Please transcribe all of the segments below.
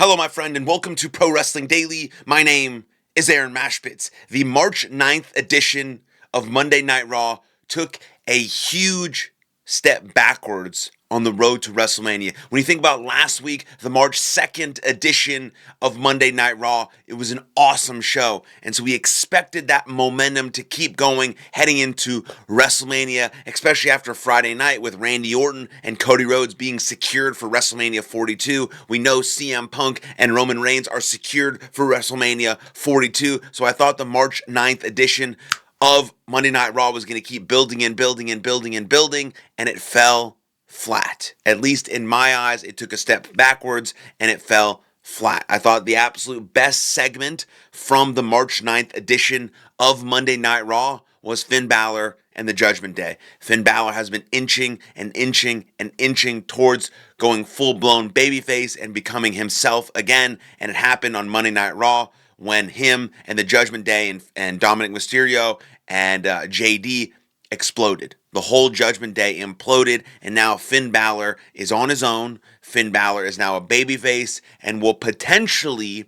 Hello, my friend, and welcome to Pro Wrestling Daily. My name is Aaron Machbitz. The March 9th edition of Monday Night Raw took a huge step backwards on the road to WrestleMania. When you think about last week, the March 2nd edition of Monday Night Raw, it was an awesome show. And so we expected that momentum to keep going heading into WrestleMania, especially after Friday night with Randy Orton and Cody Rhodes being secured for WrestleMania 42. We know CM Punk and Roman Reigns are secured for WrestleMania 42. So I thought the March 9th edition of Monday Night Raw was going to keep building and building and building and building, and it fell flat. At least in my eyes, it took a step backwards and it fell flat. I thought the absolute best segment from the March 9th edition of Monday Night Raw was Finn Balor and the Judgment Day. Finn Balor has been inching and inching and inching towards going full-blown babyface and becoming himself again, and it happened on Monday Night Raw when him and the Judgment Day and Dominic Mysterio and JD exploded. The whole Judgment Day imploded, and now Finn Balor is on his own. Finn Balor is now a babyface and will potentially,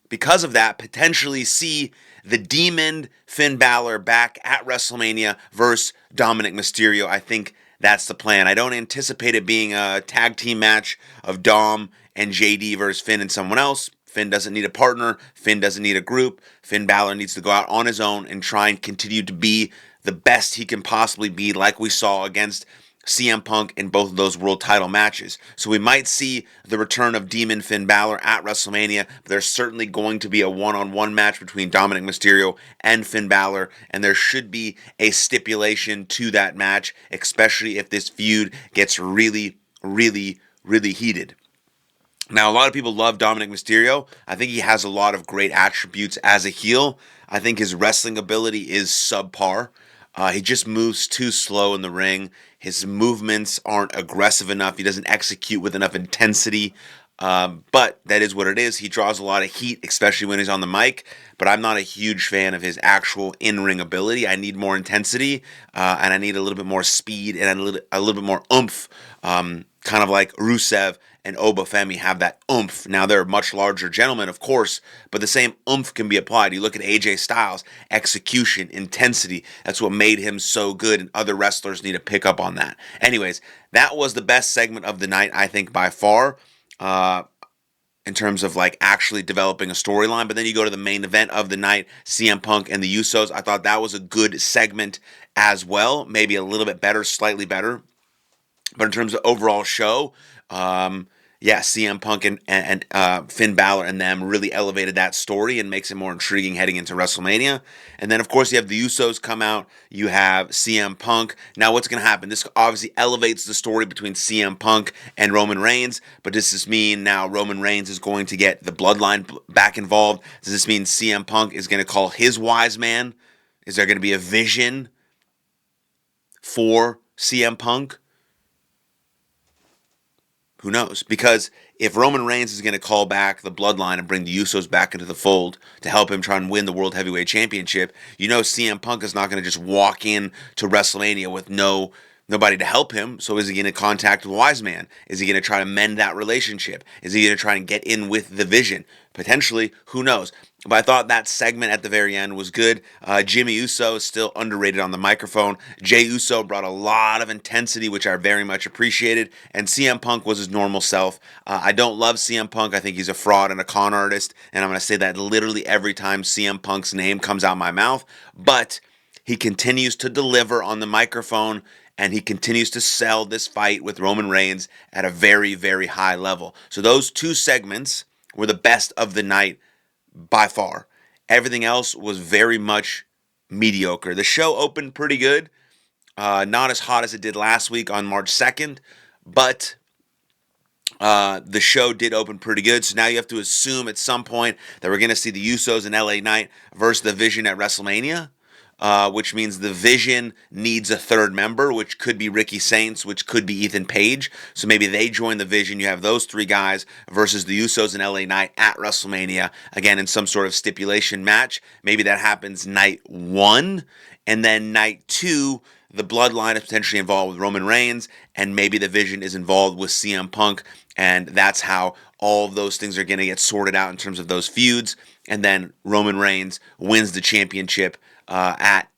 because of that, potentially see the demon Finn Balor back at WrestleMania versus Dominic Mysterio. I think that's the plan. I don't anticipate it being a tag team match of Dom and JD versus Finn and someone else. Finn doesn't need a partner. Finn doesn't need a group. Finn Balor needs to go out on his own and try and continue to be the best he can possibly be, like we saw against CM Punk in both of those world title matches. So we might see the return of Demon Finn Balor at WrestleMania, but there's certainly going to be a one-on-one match between Dominic Mysterio and Finn Balor, and there should be a stipulation to that match, especially if this feud gets really, really, really heated. Now, a lot of people love Dominic Mysterio. I think he has a lot of great attributes as a heel. I think his wrestling ability is subpar. He just moves too slow in the ring. His movements aren't aggressive enough. He doesn't execute with enough intensity. But that is what it is. He draws a lot of heat, especially when he's on the mic. But I'm not a huge fan of his actual in-ring ability. I need more intensity, and I need a little bit more speed and a little bit more oomph, kind of like Rusev and Obafemi have that oomph. Now, they're much larger gentlemen, of course, but the same oomph can be applied. You look at AJ Styles, execution, intensity. That's what made him so good, and other wrestlers need to pick up on that. Anyways, that was the best segment of the night, I think, by far, in terms of like actually developing a storyline. But then you go to the main event of the night, CM Punk and the Usos. I thought that was a good segment as well, maybe a little bit better, slightly better. But in terms of overall show, CM Punk and Finn Balor and them really elevated that story and makes it more intriguing heading into WrestleMania. And then, of course, you have the Usos come out. You have CM Punk. Now, what's going to happen? This obviously elevates the story between CM Punk and Roman Reigns. But does this mean now Roman Reigns is going to get the bloodline back involved? Does this mean CM Punk is going to call his wise man? Is there going to be a vision for CM Punk? Who knows? Because if Roman Reigns is going to call back the bloodline and bring the Usos back into the fold to help him try and win the World Heavyweight Championship, you know CM Punk is not going to just walk in to WrestleMania with nobody to help him. So is he going to contact the wise man? Is he going to try to mend that relationship? Is he going to try and get in with the vision? Potentially, who knows? But I thought that segment at the very end was good. Jimmy Uso is still underrated on the microphone. Jey Uso brought a lot of intensity, which I very much appreciated. And CM Punk was his normal self. I don't love CM Punk. I think he's a fraud and a con artist. And I'm going to say that literally every time CM Punk's name comes out my mouth. But he continues to deliver on the microphone, and he continues to sell this fight with Roman Reigns at a very, very high level. So those two segments were the best of the night by far. Everything else was very much mediocre. The show opened pretty good. Not as hot as it did last week on March 2nd, but the show did open pretty good. So now you have to assume at some point that we're going to see the Usos in LA Knight versus the Vision at WrestleMania. Which means the Vision needs a third member, which could be Ricky Saints, which could be Ethan Page. So maybe they join the Vision. You have those three guys versus the Usos in LA Knight at WrestleMania, again, in some sort of stipulation match. Maybe that happens night 1, and then night 2, the Bloodline is potentially involved with Roman Reigns, and maybe the Vision is involved with CM Punk, and that's how all of those things are going to get sorted out in terms of those feuds, and then Roman Reigns wins the championship at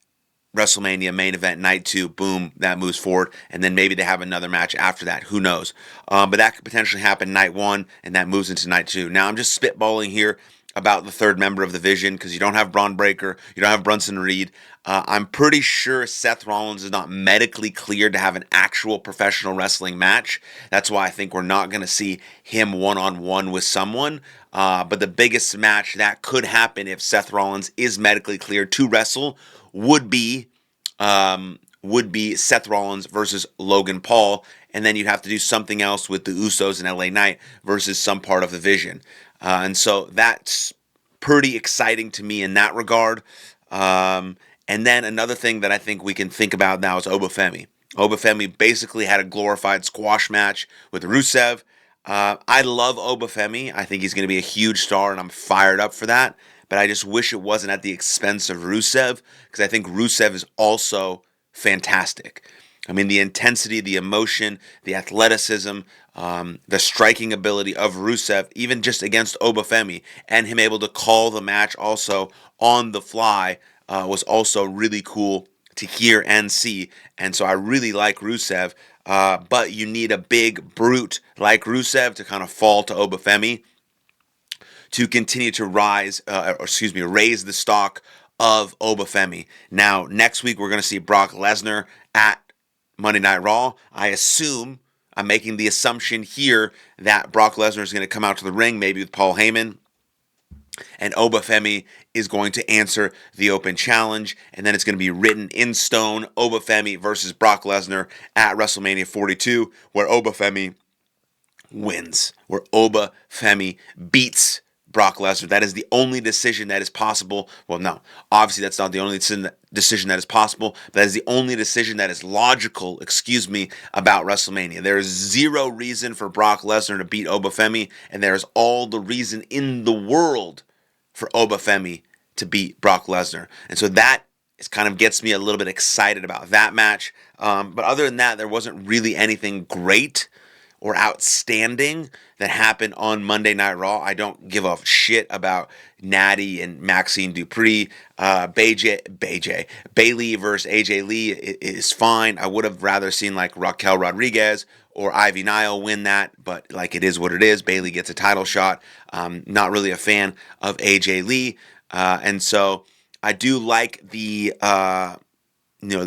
WrestleMania main event night 2, boom, that moves forward, and then maybe they have another match after that. Who knows? But that could potentially happen night 1, and that moves into night 2. Now I'm just spitballing here about the third member of the Vision because you don't have Braun Breaker, you don't have Brunson Reed. I'm pretty sure Seth Rollins is not medically cleared to have an actual professional wrestling match. That's why I think we're not going to see him one-on-one with someone. But the biggest match that could happen if Seth Rollins is medically cleared to wrestle would be Seth Rollins versus Logan Paul, and then you'd have to do something else with the Usos and LA Knight versus some part of the Vision. And so that's pretty exciting to me in that regard. And then another thing that I think we can think about now is Obafemi. Obafemi basically had a glorified squash match with Rusev. I love Obafemi. I think he's going to be a huge star, and I'm fired up for that. But I just wish it wasn't at the expense of Rusev, because I think Rusev is also fantastic. I mean, the intensity, the emotion, the athleticism, the striking ability of Rusev, even just against Obafemi, and him able to call the match also on the fly was also really cool to hear and see. And so I really like Rusev, but you need a big brute like Rusev to kind of fall to Obafemi to continue to raise the stock of Obafemi. Now, next week we're going to see Brock Lesnar at Monday Night Raw. I'm making the assumption here that Brock Lesnar is going to come out to the ring, maybe with Paul Heyman, and Obafemi is going to answer the open challenge, and then it's going to be written in stone, Obafemi versus Brock Lesnar at WrestleMania 42, where Obafemi wins, where Obafemi beats Brock Lesnar. That is the only decision that is possible. Well, no, obviously that's not the only decision that is possible. That is the only decision that is logical, about WrestleMania. There is zero reason for Brock Lesnar to beat Obafemi, and there is all the reason in the world for Obafemi to beat Brock Lesnar. And so that kind of gets me a little bit excited about that match. But other than that, there wasn't really anything great or outstanding that happened on Monday Night Raw. I don't give a shit about Natty and Maxine Dupree. Bayley versus AJ Lee is fine. I would have rather seen like Raquel Rodriguez or Ivy Nile win that, but like it is what it is. Bayley gets a title shot. Not really a fan of AJ Lee. And so I do like the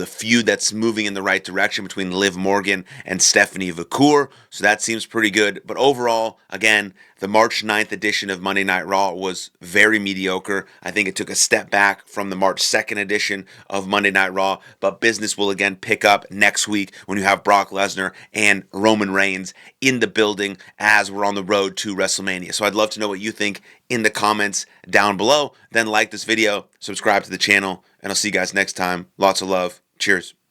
feud that's moving in the right direction between Liv Morgan and Stephanie Vacour. So that seems pretty good. But overall, again, the March 9th edition of Monday Night Raw was very mediocre. I think it took a step back from the March 2nd edition of Monday Night Raw. But business will again pick up next week when you have Brock Lesnar and Roman Reigns in the building as we're on the road to WrestleMania. So I'd love to know what you think in the comments down below. Then like this video, subscribe to the channel, and I'll see you guys next time. Lots of love. Cheers.